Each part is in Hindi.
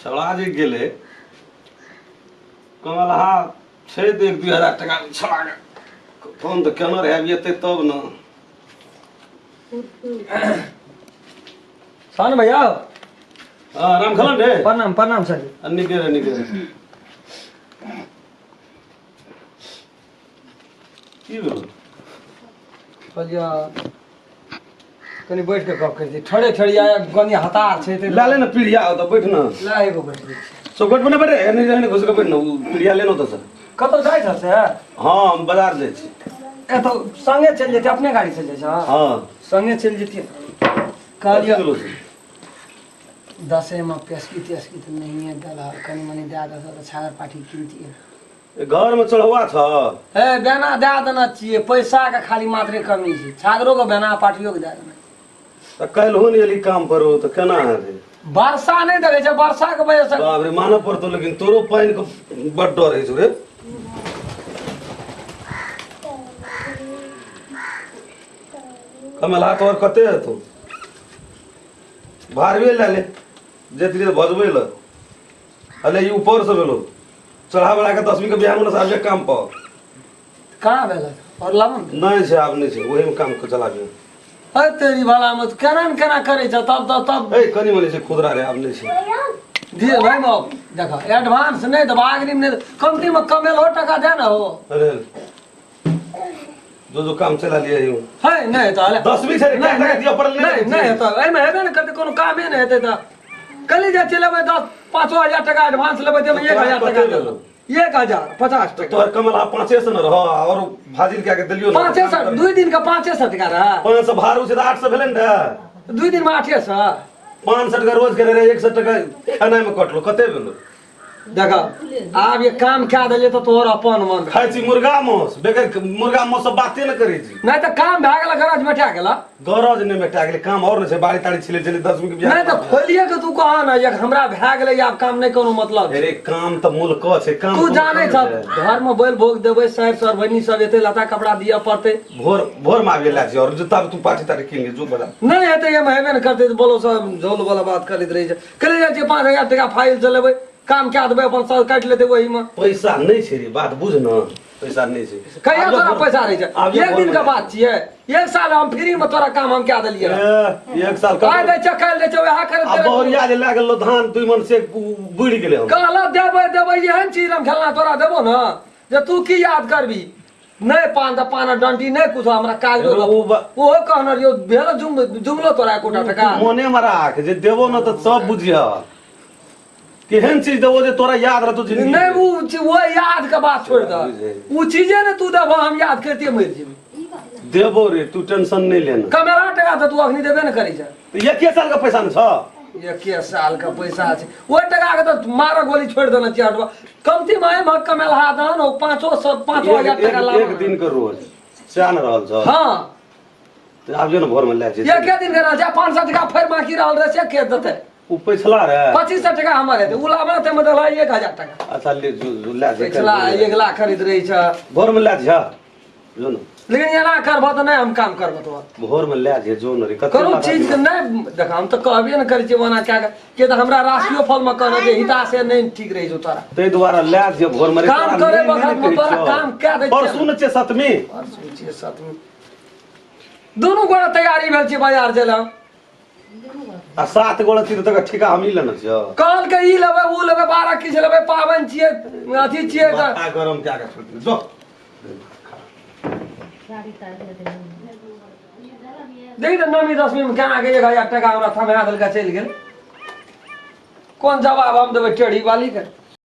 छड़ा जे गेले कमल हाँ छै तो 1-2 हजार टका छड़ा फोन तो केना रहे अबियते तब न सन भैया राम खलन रे प्रणाम प्रणाम सर निके की भेलो भैया कनी बैठ के गप कर दी ठड़े ठड़िया गनी हतार छे ते लाले न पीढ़िया हो तो बैठ न ला एगो बैठ दी चौकट पर न बैठे एने घुस के बैठ न पीढ़िया लेनो तो सर कतो जाय छ से हाँ हम बाजार जाय छी ए तो संगे चल जेते अपने गाड़ी से जाय छ हाँ संगे चल जेती कहलियो 10 में पेस्की तेस्की तो नहीं है दला कनी मनी दे दे तो छागर पाठी कीमती है घर में चढ़वा छ ए बेना दे देना चाहिए पैसा का खाली मात्रे कमी छै छागरो के बेना पाठियो के दे देना तो कल हो नहीं एली काम करो तो केना है रे वर्षा नहीं देखे छै वर्षा के वजह से बाप रे मानव पड़तो लेकिन तोरो पानी के बड़ डर है रे कमल हाथ और कते है तू भारवे ले ले जेती रे भजबे ल अले ई ऊपर से भेलो चढ़ा बड़ा के 10वीं के बिहान में साहब काम पर कहां भेल और लावन नहीं छै आब नहीं छै वही में काम को चला दियो अरे तेरी भला मत केना करे छ तब ए कनी मनी से खुदरा रे आब नहीं छै धीरे भाई बाप देखो एडवांस नहीं दबा अग्रिम नहीं कमती में कमेल हो टका दे ना हो अरे जो काम चला लिया हूं है नहीं तो 10वीं से क्या टका दिया पड़ल नहीं तो ए में हेबे न करते कोनो कामे नहीं हेते त कली जा चलेबे 10-5 टका एडवांस लेबे ते 1000 टका दे 1050 टका तोहर कमल आ 500 से न रह और फाजिल क्या के दिलियो 500 2 दिन का 500 टका रहा 500 भारू से 800 भेलन रे 2 दिन में 800 500 टका रोज करे रे 100 टका खाना में कटलो कते भेलो देखो आब ये काम क्या दिले तो तोहर अपन मन खाइ छी मुर्गा मांस बेगर मुर्गा मांस सब बाते न करे छी नहीं तो काम भए गेला गरज बैठा गेला गरज ने मेटा गेले काम और न छै बाड़ी ताड़ी छिले चले 10वीं के बियाह नहीं तो खोलिए के तू कहा ना ये हमरा भए गेले आब काम नहीं कोनो मतलब अरे काम त मूल क छै काम तू जाने छ घर में बैल भोग देबे सर बनी सब एते लता कपड़ा दिया पड़ते भोर में आवे लाग और जूता तू पाटी तारी किन ले जो बड़ा नहीं हेते ये हेबे न करते तो बोलो सब झोल वाला बात करैत रही छै कले जाय छै 5000 टका फाइल चलेबे काम क्या देबे अपन सब काट लेते वही में पैसा नहीं छै रे बात बुझ न पैसा नहीं छै कहिया तोरा पैसा रही छै एक दिन के बात छियै 1 साल हम फ्री में तोरा काम हम क्या देलिए 1 साल काय दे छै काल दे छै वह करे अब बोरिया जे लाग गेलो धान 2 मन से बुड़ गेले हम कहला देबे एहन चीज हम खेलना तोरा देबो न जे तू की याद करबी नहीं पाना डंटी नहीं कुछ हमरा कागज वो कहना रियो भेल जुमलो तोरा कोटा टका मोने में राख जे देबो न त सब बुझिया केहन चीज देबो जे तोरा याद रहतो जिंदगी नहीं वो याद का बात छोड़ दे वो चीजें ने तू देबो हम याद करते मर जेबी देबो रे तू टेंशन नहीं लेना कमेरा टका तो तू अखनी देबे न करी छै तो 1 साल का पैसा न छ 1 साल का पैसा छै वो टका के तो मारा गोली छोड़ देना चाहिए हटवा कमती में हम कमेल हाथ न 5000 टका ला एक दिन के रोज चान रहल छ हां तो आब जे न भोर में ले जे एक दिन के रह जा 500 टका फेर बाकी रहल रे से के देते उ पैसला रे 2500 टका हमारे थे उलामा ते मतलब 1000 टका अच्छा ले ले जे पिछला 1 लाख खरीद रही छ भोर में ले जा जो न लेकिन ये ना करबो तो नहीं हम काम करबो तो भोर में ले जे जो न रे करो चीज के नहीं देख हम तो कहबे न करै छी वना क्या के तो हमरा राशियो फल में कहना जे हिता से नहीं ठीक रही जो तारा तै द्वारा ले जे भोर में काम करे वक्त में तोरा काम क्या दे और सुन छे सतमी परसों छे सतमी दोनों गोड़ा तैयारी भेल छी बाजार चला आ 7 गोड़ा तीर तक ठिका हम ही लेना छ काल के ई लेबे उ लेबे 12 किछ लेबे पावन छिए अथी छिए का गरम क्या का जो देख तो 9वीं 10वीं में केना के 1000 टका हमरा थमे दल का चल गेल कौन जवाब हम देबे टेढ़ी वाली के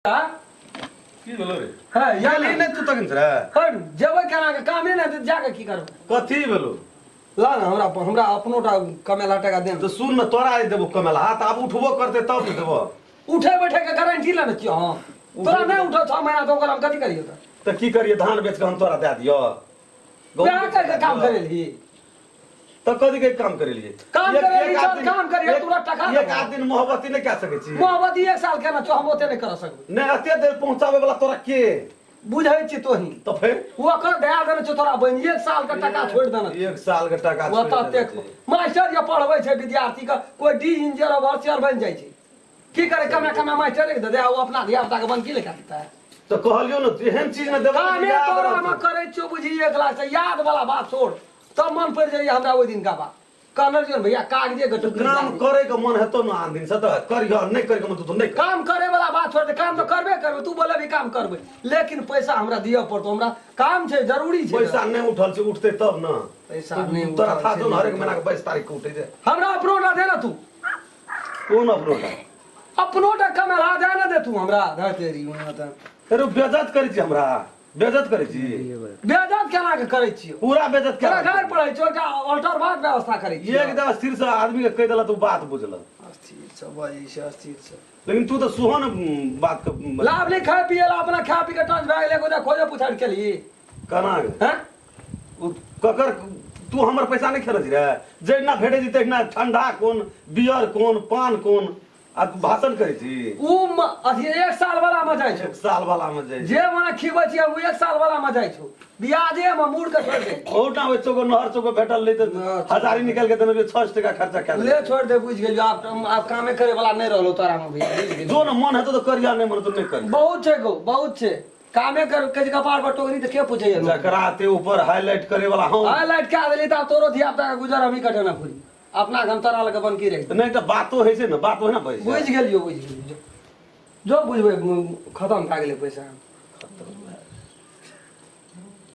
की भेलो रे हां या ले नहीं तू तक रे हट जेबे केना के कामे नहीं तो जाके की करब कथी भेलो ला ना हमरा अपनोटा कमेला टका दे तो सुन न तोरा देबो कमेला हाथ अब उठबो करते तब तो देबो उठे बैठे के गारंटी लेना चाहिए हां तोरा नहीं उठो 6 महीना तो ओकरा हम कथी करियो तो की करिए धान बेच के हम तोरा दे दियो क्या करके काम करे ली तो कथी के काम करे लिए काम करे ली चल काम करिए तोरा टका एक आध दिन मोहब्बती नहीं कह सके छी मोहब्बत 1 साल केना तो हम ओते नहीं कर सकबे नहीं अते देर पहुंचावे वाला तोरा के बुझै छी तोही तो फिर ओकर दया देने छौ तोरा बहिन 1 साल के टाका छोड़ देने एक साल के टाका वो छोड़ ततेक देने छै। मास्टर जे पढ़बै छै विद्यार्थी के कोई डी इंजीनियर ऑफिसर बन जाइ छै की करे कमा कमा मास्टर के दे दे ओ अपना धिया पुता के बन की लेखा देता है तो कहलियो न एहन चीज न देबो कामे तोरा में करे छौ बुझी 1 लाख से याद वाला बात छोड़ तब मन पड़ जाइए हमरा ओइ दिन का बात कहने जो भैया कागजे के टुकड़ी काम करे के मन हेतो न आन दिन से तो करियो नहीं करे के मन तो नहीं कर। काम करे वाला बात छोड़ दे काम तो करबे करबे तू बोले भी काम करबे लेकिन पैसा हमरा दिया पड़तो हमरा काम छै जरूरी छै पैसा नहीं उठल से उठते तब न पैसा नहीं तोरा उठल था छै, तो हर एक महीना के 22 तारीख के उठे जे हमरा अपनोटा दे ना तू कोन अपलोड अपनोटा कमेला दे ना दे तू हमरा धर तेरी त अरे बेइज्जत करै छी हमरा बेइज्जत करै छी बेइज्जत केना के करै छियो पूरा बेइज्जत केना कर घर पड़ै छौ एकटा अल्टर बात व्यवस्था करै छियो एकदम स्थिर से आदमी के कह देला तू बात बुझल अस्थिर छ बजै छै अस्थिर छ लेकिन तू तो सुहन बात के लाभ नहीं खाए पिए ला अपना खा पी के टंच भाग ले को खोजे पुछाड़ के लिए कना हैं ककर तू हमर पैसा नहीं खेलत रे जैना भेटे जी तैना ठंडा कोन बियर कोन पान कोन आ तू भाषण करै छी उ अथी 1 साल वाला में जाय छौ एक साल वाला में जाय जे मने खिबै छी उ 1 साल वाला में जाय छौ ब्याजे में मूड़ के छोड़ दे ओटा होय चोको नहर चोको भेटल ले त हजारी निकाल के देने 600 टका खर्चा कर ले छोड़ दे बुझ गेलियो आप कामे करे वाला नहीं रहलो तोरा में भैया बुझ गेलियो जो न मन हेतो तो करिया नहीं मन तो नहीं कर बहुत छै गो बहुत छै कामे कर के कपार पर टोकरी त के पूछै है जकरा ते ऊपर हाईलाइट करे वाला हम हाईलाइट क्या देली त तोरो धिया पुता के गुजर हमी कटे ना पूरी अपना घम तरा लगे बन की रही नहीं तो बातो है से न बात है ना भाई बुझ गेलियो जो बुझबै खत्म भए गेलै पैसा